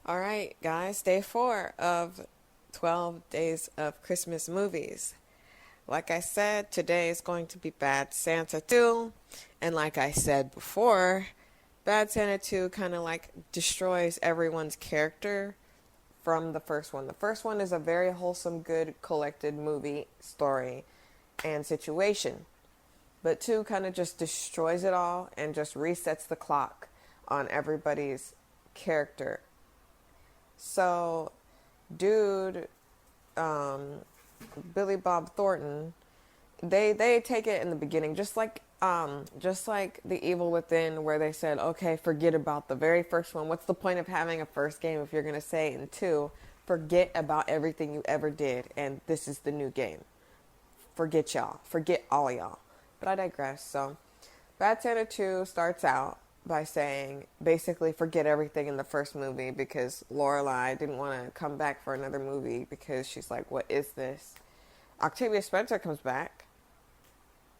All right, guys, day 4 of 12 days of Christmas movies. Like I said, today is going to be Bad Santa 2. And like I said before, Bad Santa 2 kind of like destroys everyone's character from the first one. The first one is a very wholesome, good, collected movie, story, and situation. But 2 kind of just destroys it all and just resets the clock on everybody's character. So, dude, um, Billy Bob Thornton, they take it in the beginning, just like the Evil Within, where they said, okay, forget about the very first one. What's the point of having a first game if you're gonna say in 2, forget about everything you ever did, and this is the new game. Forget y'all, forget all y'all. But I digress. So, Bad Santa 2 starts out by saying basically forget everything in the first movie because Lorelai didn't want to come back for another movie because she's like, what is this? Octavia Spencer comes back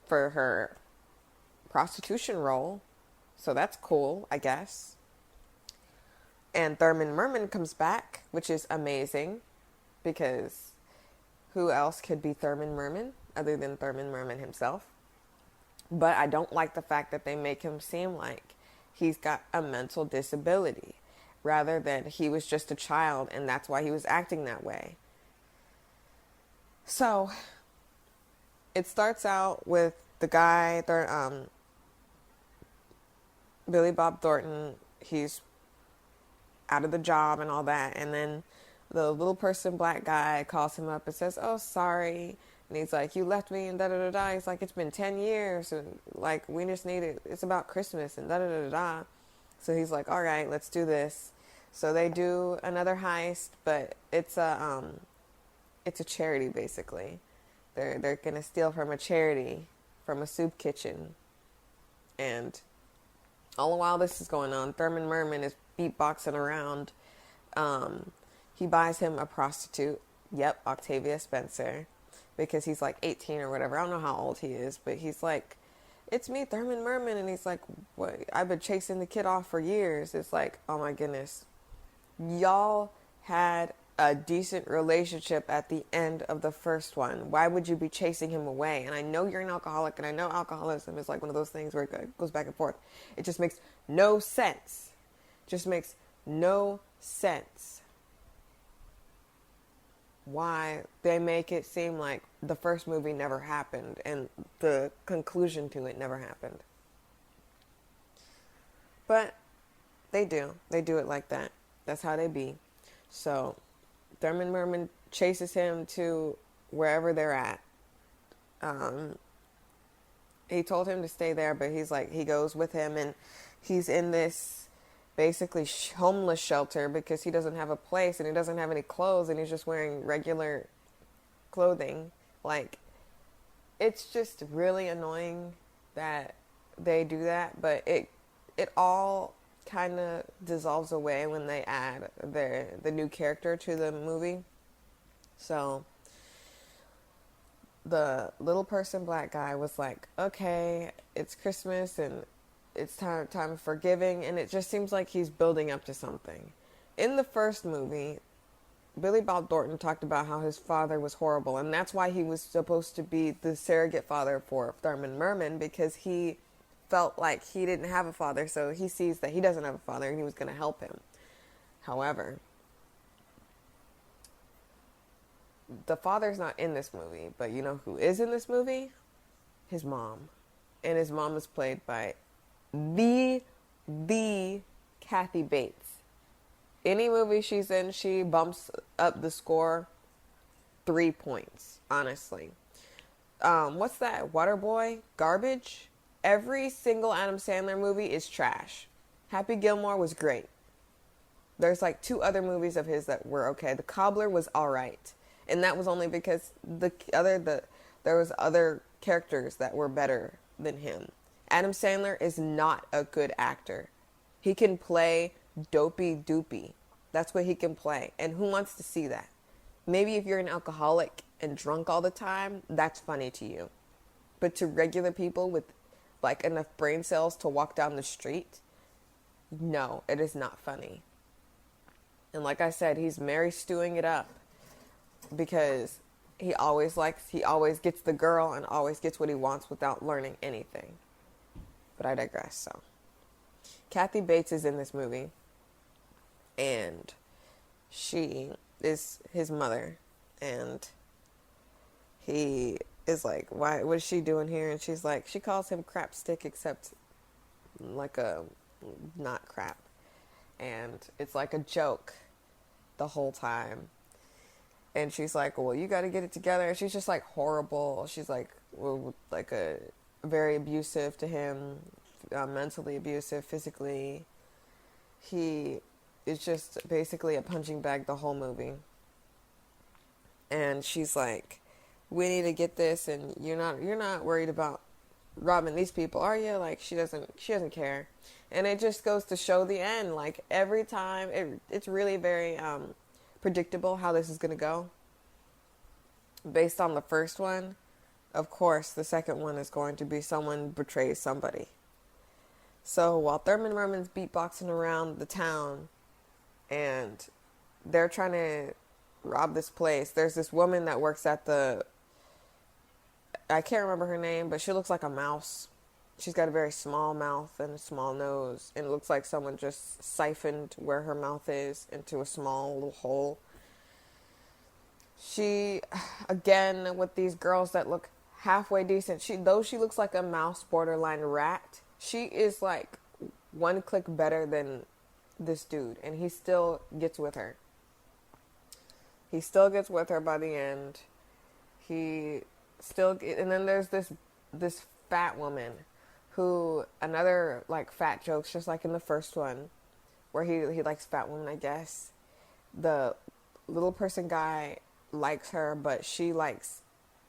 for her prostitution role, so that's cool, I guess. And Thurman Merman comes back, which is amazing because who else could be Thurman Merman other than Thurman Merman himself? But I don't like the fact that they make him seem like he's got a mental disability rather than he was just a child and that's why he was acting that way. So it starts out with the guy, Billy Bob Thornton. He's out of the job and all that. And then the little person, black guy, calls him up and says, oh, sorry. And he's like, you left me and da da da da. He's like, it's been 10 years. And like, we just need it. It's about Christmas and da da da da. So he's like, all right, let's do this. So they do another heist, but it's a charity basically. They're gonna steal from a charity, from a soup kitchen, and all the while this is going on, Thurman Merman is beatboxing around. He buys him a prostitute. Yep, Octavia Spencer, because he's like 18 or whatever. I don't know how old he is, but he's like, it's me, Thurman Merman. And he's like, what? I've been chasing the kid off for years. It's like, oh my goodness. Y'all had a decent relationship at the end of the first one. Why would you be chasing him away? And I know you're an alcoholic, and I know alcoholism is like one of those things where it goes back and forth. It just makes no sense. Just makes no sense why they make it seem like the first movie never happened and the conclusion to it never happened. But they do. They do it like that. That's how they be. So Thurman Merman chases him to wherever they're at. Um, he told him to stay there, but he's like, he goes with him and he's in this basically homeless shelter because he doesn't have a place and he doesn't have any clothes and he's just wearing regular clothing. Like, it's just really annoying that they do that, but it all kind of dissolves away when they add the new character to the movie. So the little person black guy was like, okay, it's Christmas and it's time for giving, and it just seems like he's building up to something. In the first movie, Billy Bob Thornton talked about how his father was horrible, and that's why he was supposed to be the surrogate father for Thurman Merman, because he felt like he didn't have a father, so he sees that he doesn't have a father and he was going to help him. However, the father's not in this movie, but you know who is in this movie? His mom. And his mom is played by the Kathy Bates. Any movie she's in, she bumps up the score 3 points, honestly. What's that? Waterboy? Garbage? Every single Adam Sandler movie is trash. Happy Gilmore was great. There's like 2 other movies of his that were okay. The Cobbler was alright. And that was only because there was other characters that were better than him. Adam Sandler is not a good actor. He can play dopey doopy. That's what he can play. And who wants to see that? Maybe if you're an alcoholic and drunk all the time, that's funny to you. But to regular people with like enough brain cells to walk down the street, no, it is not funny. And like I said, he's Mary stewing it up because he always gets the girl and always gets what he wants without learning anything. But I digress. So, Kathy Bates is in this movie, and she is his mother, and he is like, why, what is she doing here? And she's like, she calls him crap stick, except like a not crap. And it's like a joke the whole time. And she's like, well, you got to get it together. And she's just like horrible. She's like, well, like a very abusive to him, mentally abusive, physically. He is just basically a punching bag the whole movie. And she's like, we need to get this, and you're not worried about robbing these people, are you? Like, she doesn't care. And it just goes to show the end. Like, every time, it's really very predictable how this is going to go. Based on the first one, of course, the second one is going to be someone betrays somebody. So while Thurman Merman's beatboxing around the town and they're trying to rob this place, there's this woman that works at I can't remember her name, but she looks like a mouse. She's got a very small mouth and a small nose, and it looks like someone just siphoned where her mouth is into a small little hole. She, again, with these girls that look halfway decent, though she looks like a mouse borderline rat, she is like one click better than this dude, and he still gets with her. He still gets with her by the end. And then there's this fat woman who, another like fat jokes, just like in the first one, where he likes fat women, I guess. The little person guy likes her, but she likes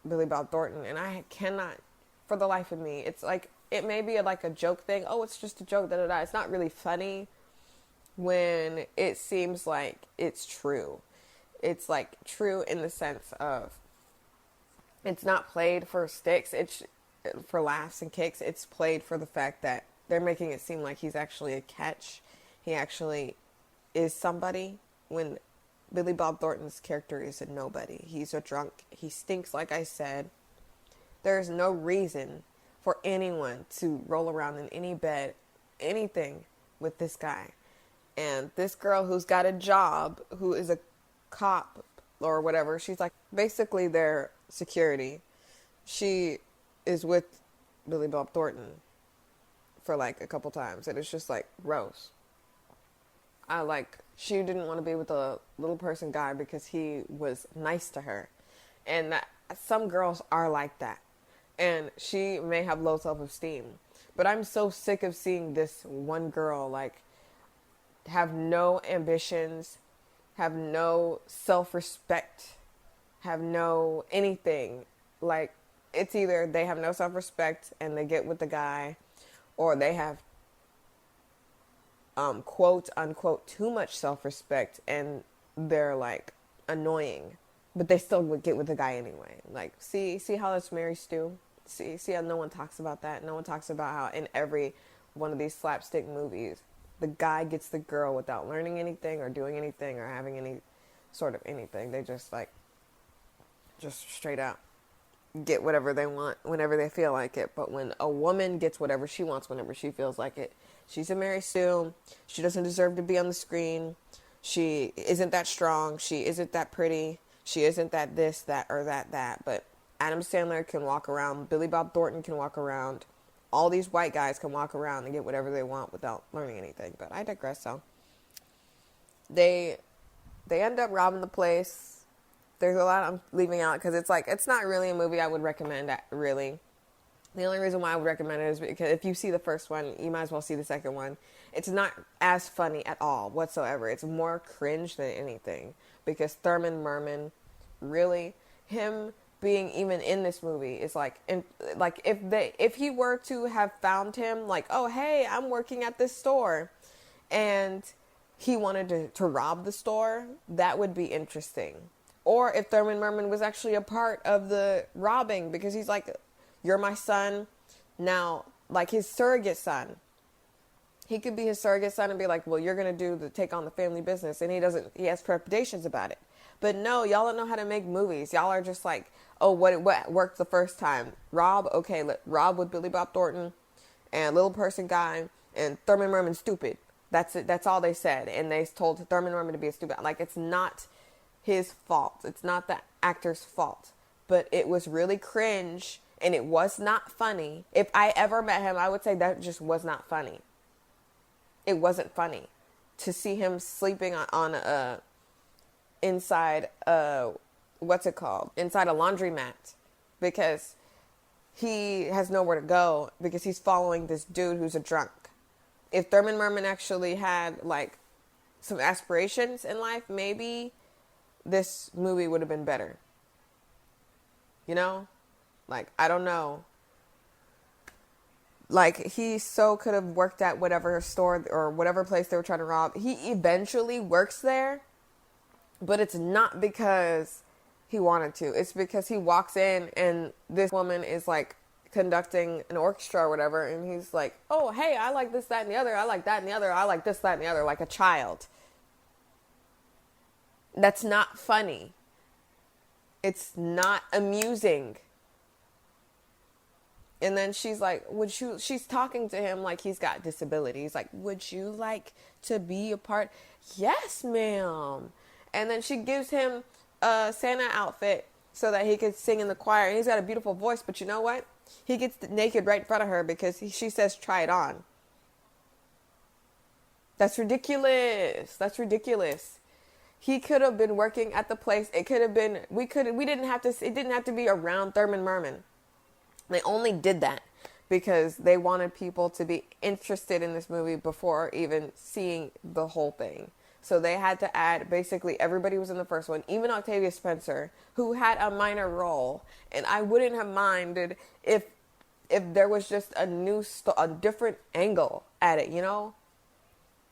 Billy Bob Thornton, and I cannot, for the life of me, it's like, it may be like a joke thing. Oh, it's just a joke, da-da-da. It's not really funny when it seems like it's true. It's like true in the sense of it's not played for sticks, it's for laughs and kicks. It's played for the fact that they're making it seem like he's actually a catch. He actually is somebody, when Billy Bob Thornton's character is a nobody. He's a drunk. He stinks, like I said. There is no reason for anyone to roll around in any bed, anything with this guy. And this girl who's got a job, who is a cop or whatever, she's like basically their security. She is with Billy Bob Thornton for like a couple times, and it's just like gross. She didn't want to be with the little person guy because he was nice to her, and some girls are like that, and she may have low self-esteem, but I'm so sick of seeing this one girl like have no ambitions, have no self-respect, have no anything. Like, it's either they have no self-respect and they get with the guy, or they have quote unquote too much self-respect and they're like annoying, but they still would get with the guy anyway. Like, see how that's Mary Stu? See how no one talks about that? No one talks about how in every one of these slapstick movies, the guy gets the girl without learning anything or doing anything or having any sort of anything. They just straight out get whatever they want whenever they feel like it. But when a woman gets whatever she wants whenever she feels like it, she's a Mary Sue. She doesn't deserve to be on the screen. She isn't that strong. She isn't that pretty. She isn't that this, that, or that. But Adam Sandler can walk around. Billy Bob Thornton can walk around. All these white guys can walk around and get whatever they want without learning anything. But I digress. So they end up robbing the place. There's a lot I'm leaving out because it's not really a movie I would recommend, really. The only reason why I would recommend it is because if you see the first one, you might as well see the second one. It's not as funny at all whatsoever. It's more cringe than anything because Thurman Merman, really, him being even in this movie is like if he were to have found him, like, oh hey, I'm working at this store, and he wanted to rob the store, that would be interesting. Or if Thurman Merman was actually a part of the robbing, because he's like, you're my son now, like his surrogate son. He could be his surrogate son and be like, well, you're going to take on the family business. And he has trepidations about it. But no, y'all don't know how to make movies. Y'all are just like, oh, what worked the first time? Rob, okay, Rob with Billy Bob Thornton and Little Person Guy and Thurman Merman stupid. That's it. That's all they said. And they told Thurman Merman to be a stupid. Like, it's not his fault. It's not the actor's fault. But it was really cringe and it was not funny. If I ever met him, I would say that just was not funny. It wasn't funny to see him sleeping on inside what's it called? Inside a laundromat, because he has nowhere to go because he's following this dude who's a drunk. If Thurman Merman actually had like some aspirations in life, maybe this movie would have been better. You know? Like, I don't know. Like, he so could have worked at whatever store or whatever place they were trying to rob. He eventually works there, but it's not because he wanted to. It's because he walks in and this woman is like conducting an orchestra or whatever, and he's like, oh, hey, I like this, that, and the other. I like that and the other. I like this, that, and the other, like a child. That's not funny. It's not amusing. And then she's like, she's talking to him like he's got disabilities. Like, would you like to be a part? Yes, ma'am. And then she gives him a Santa outfit so that he could sing in the choir. And he's got a beautiful voice, but you know what? He gets naked right in front of her because she says, try it on. That's ridiculous. That's ridiculous. He could have been working at the place. It could have been, it didn't have to be around Thurman Merman. They only did that because they wanted people to be interested in this movie before even seeing the whole thing. So they had to add, basically everybody was in the first one, even Octavia Spencer, who had a minor role. And I wouldn't have minded if there was just a different angle at it, you know?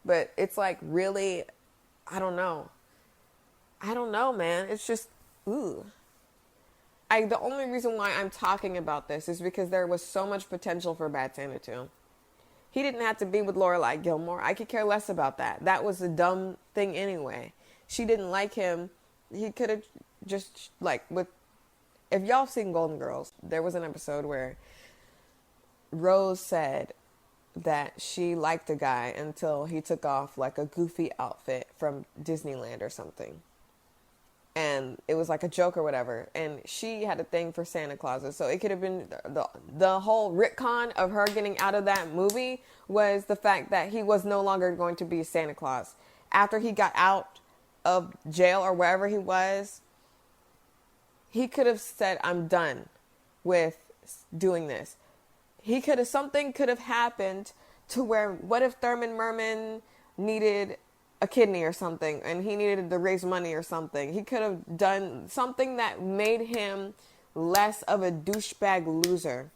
But it's like, really, I don't know. I don't know, man. It's just, ooh. The only reason why I'm talking about this is because there was so much potential for Bad Santa 2. He didn't have to be with Lorelai Gilmore. I could care less about that. That was a dumb thing anyway. She didn't like him. He could have just, like, if y'all have seen Golden Girls, there was an episode where Rose said that she liked a guy until he took off, like, a goofy outfit from Disneyland or something. And it was like a joke or whatever. And she had a thing for Santa Clauses. So it could have been the whole retcon of her getting out of that movie was the fact that he was no longer going to be Santa Claus. After he got out of jail or wherever he was, he could have said, I'm done with doing this. Something could have happened to where, what if Thurman Merman needed a kidney or something and he needed to raise money or something? He could have done something that made him less of a douchebag loser.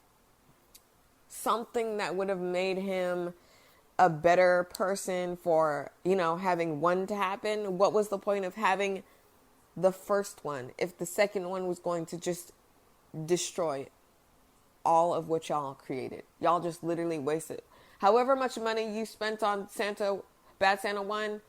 Something that would have made him a better person for, having one to happen. What was the point of having the first one if the second one was going to just destroy all of what y'all created? Y'all just literally wasted however much money you spent on Bad Santa 1.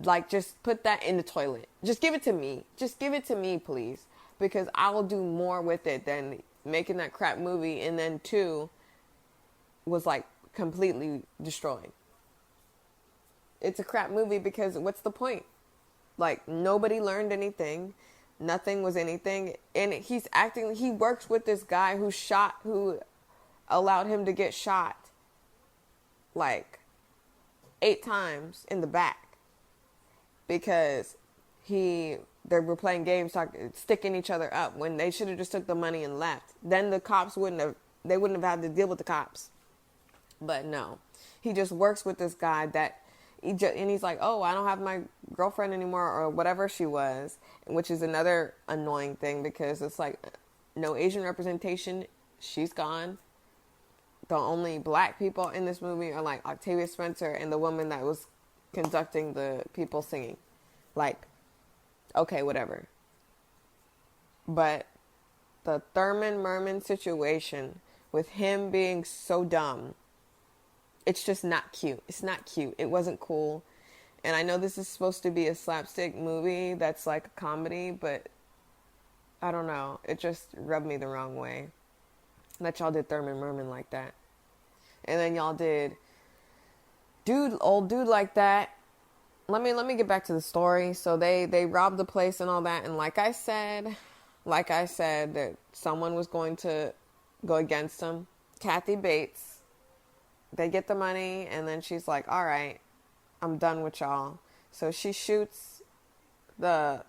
Like, just put that in the toilet. Just give it to me. Just give it to me, please. Because I will do more with it than making that crap movie. And then 2 was, like, completely destroyed. It's a crap movie because what's the point? Like, nobody learned anything. Nothing was anything. And he works with this guy who allowed him to get shot, like, 8 times in the back. Because they were playing games, sticking each other up when they should have just took the money and left. Then the cops wouldn't have had to deal with the cops. But no, he just works with this guy and he's like, oh, I don't have my girlfriend anymore or whatever she was, which is another annoying thing because it's like no Asian representation. She's gone. The only black people in this movie are like Octavia Spencer and the woman that was conducting the people singing. Like, okay, whatever. But the Thurman Merman situation with him being so dumb It's just not cute. It's not cute. It wasn't cool. And I know this is supposed to be a slapstick movie that's like a comedy, but I don't know. It just rubbed me the wrong way that y'all did Thurman Merman like that. And then y'all did old dude like that. Let me get back to the story. So they robbed the place and all that, and like I said that someone was going to go against them. Kathy Bates. They get the money, and then she's like, "All right, I'm done with y'all." So she shoots they're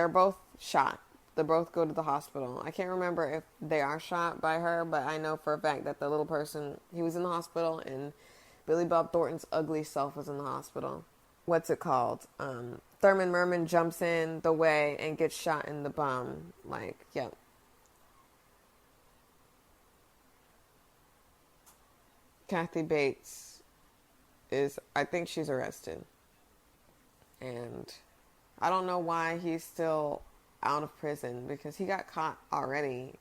both shot. They both go to the hospital. I can't remember if they are shot by her, but I know for a fact that the little person, he was in the hospital, and Billy Bob Thornton's ugly self was in the hospital. What's it called? Thurman Merman jumps in the way and gets shot in the bum. Like, yep. Kathy Bates I think she's arrested. And I don't know why he's still out of prison, because he got caught already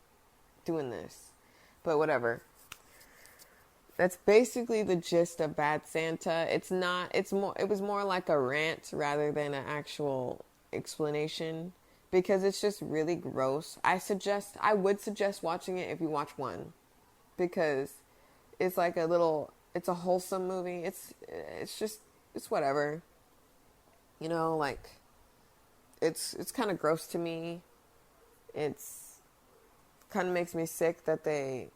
doing this. But whatever. That's basically the gist of Bad Santa. It was more like a rant rather than an actual explanation, because it's just really gross. I would suggest watching it if you watch one, because it's like it's a wholesome movie. It's whatever. You know, like, it's kind of gross to me. It's kind of makes me sick that they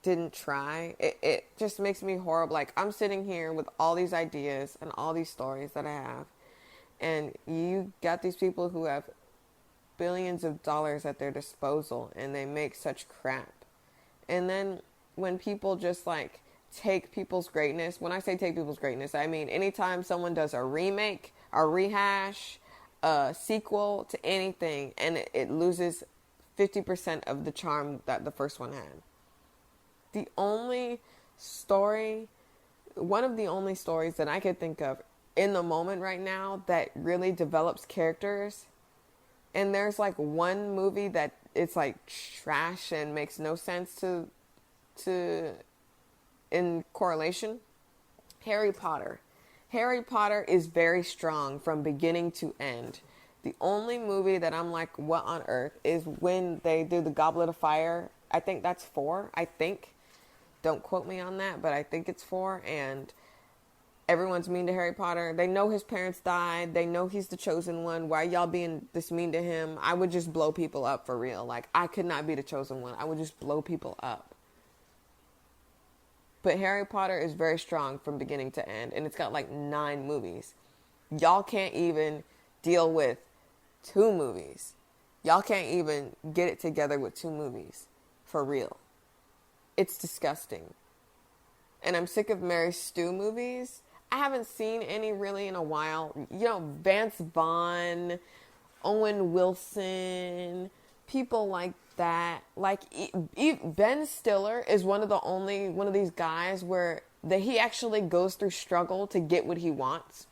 didn't try. It just makes me horrible. Like, I'm sitting here with all these ideas and all these stories that I have, and you got these people who have billions of dollars at their disposal, and they make such crap. And then when people just like take people's greatness, when I say take people's greatness, I mean anytime someone does a remake, a rehash, a sequel to anything, and it loses 50% of the charm that the first one had. One of the only stories that I could think of in the moment right now that really develops characters, and there's like one movie that it's like trash and makes no sense to in correlation. Harry Potter. Harry Potter is very strong from beginning to end. The only movie that I'm like, what on earth, is when they do the Goblet of Fire. I think that's 4. I think. Don't quote me on that, but I think it's 4. And everyone's mean to Harry Potter. They know his parents died. They know he's the chosen one. Why y'all being this mean to him? I would just blow people up for real. Like, I could not be the chosen one. I would just blow people up. But Harry Potter is very strong from beginning to end. And it's got like 9 movies. Y'all can't even deal with 2 movies. Y'all can't even get it together with 2 movies. For real. It's disgusting. And I'm sick of Mary Stu movies. I haven't seen any really in a while. You know, Vance Vaughn, Owen Wilson, people like that. Like, Ben Stiller is one of these guys where he actually goes through struggle to get what he wants.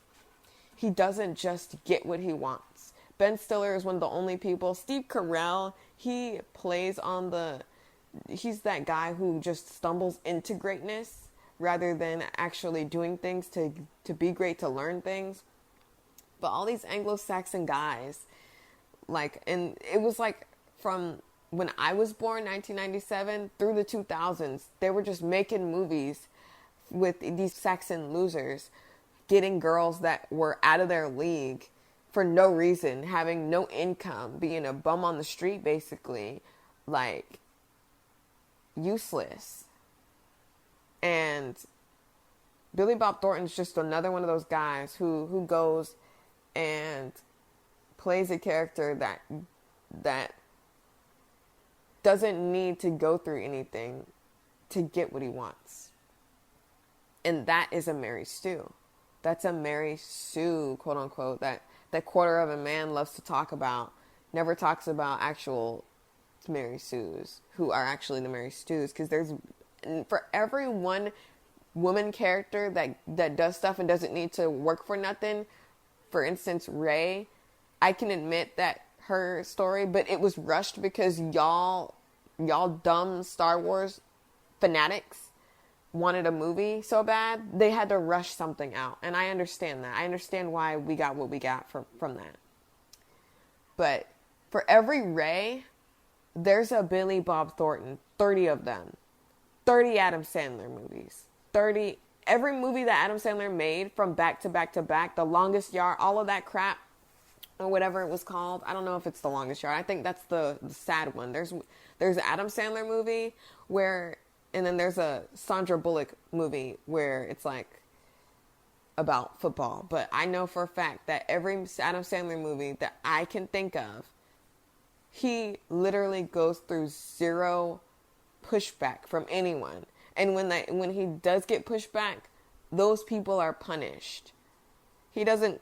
He doesn't just get what he wants. Ben Stiller is one of the only people. Steve Carell, he plays he's that guy who just stumbles into greatness rather than actually doing things to be great, to learn things. But all these Anglo-Saxon guys, like, and it was like from when I was born, 1997, through the 2000s, they were just making movies with these Saxon losers, getting girls that were out of their league for no reason, having no income, being a bum on the street, basically, like, useless. And Billy Bob Thornton's just another one of those guys who goes and plays a character that doesn't need to go through anything to get what he wants. And that is a Mary Stu. That's a Mary Sue, quote unquote, that quarter of a man loves to talk about. Never talks about actual Mary Sues, who are actually the Mary Stews, because for every one woman character that does stuff and doesn't need to work for nothing, for instance, Rey, I can admit that her story, but it was rushed because y'all dumb Star Wars fanatics wanted a movie so bad, they had to rush something out. And I understand that. I understand why we got what we got from that. But for every Ray, there's a Billy Bob Thornton. 30 of them. 30 Adam Sandler movies. 30. Every movie that Adam Sandler made from back to back to back, The Longest Yard, all of that crap, or whatever it was called. I don't know if it's The Longest Yard. I think that's the sad one. There's an Adam Sandler movie where, and then there's a Sandra Bullock movie where it's like about football. But I know for a fact that every Adam Sandler movie that I can think of, he literally goes through zero pushback from anyone. And when he does get pushed back, those people are punished. He doesn't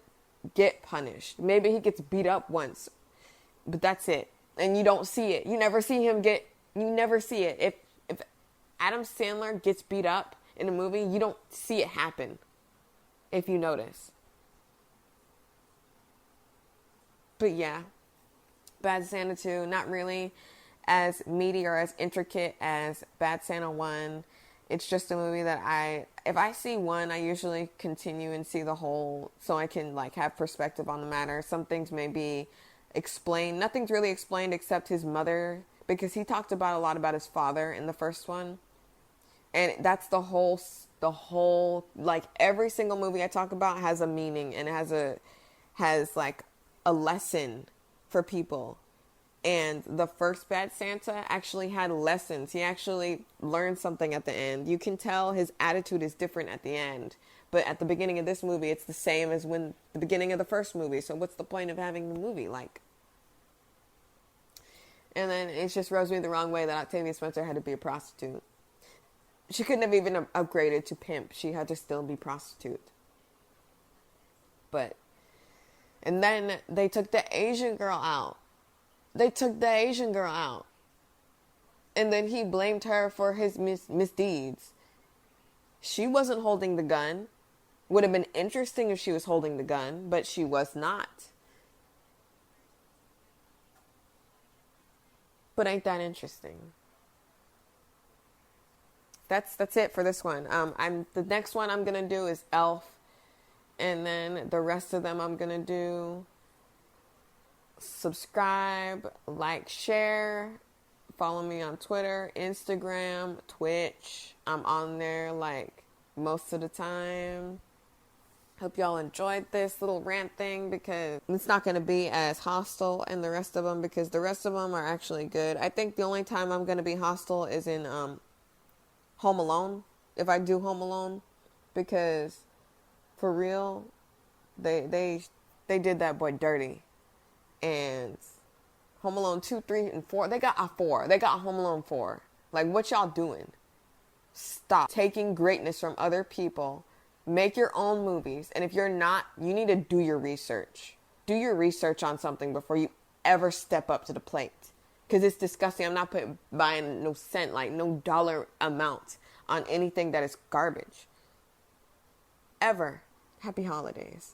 get punished. Maybe he gets beat up once, but that's it. And you don't see it. You never see it. If Adam Sandler gets beat up in a movie, you don't see it happen. If you notice. But yeah, Bad Santa 2, not really as meaty or as intricate as Bad Santa 1. It's just a movie that if I see one, I usually continue and see the whole so I can like have perspective on the matter. Some things may be explained. Nothing's really explained except his mother, because he talked about a lot about his father in the first one. And that's the whole, like every single movie I talk about has a meaning and has like a lesson for people. And the first Bad Santa actually had lessons. He actually learned something at the end. You can tell his attitude is different at the end. But at the beginning of this movie, it's the same as when the beginning of the first movie. So what's the point of having the movie? Like, and then it just rubs me the wrong way that Octavia Spencer had to be a prostitute. She couldn't have even upgraded to pimp. She had to still be prostitute. And then they took the Asian girl out. And then he blamed her for his misdeeds. She wasn't holding the gun. Would have been interesting if she was holding the gun, but she was not. But ain't that interesting? That's it for this one. The next one I'm gonna do is Elf, and then the rest of them I'm gonna do subscribe, like, share, follow me on Twitter, Instagram, Twitch. I'm on there like most of the time. Hope y'all enjoyed this little rant thing, because it's not going to be as hostile in the rest of them, because the rest of them are actually good. I think the only time I'm going to be hostile is in Home Alone, if I do Home Alone, because for real, they did that boy dirty. And Home Alone 2, 3, and 4, they got a 4. They got Home Alone 4. Like, what y'all doing? Stop taking greatness from other people. Make your own movies. And if you're not, you need to do your research. Do your research on something before you ever step up to the plate. Because it's disgusting. I'm not buying no cent, like no dollar amount on anything that is garbage. Ever. Happy holidays.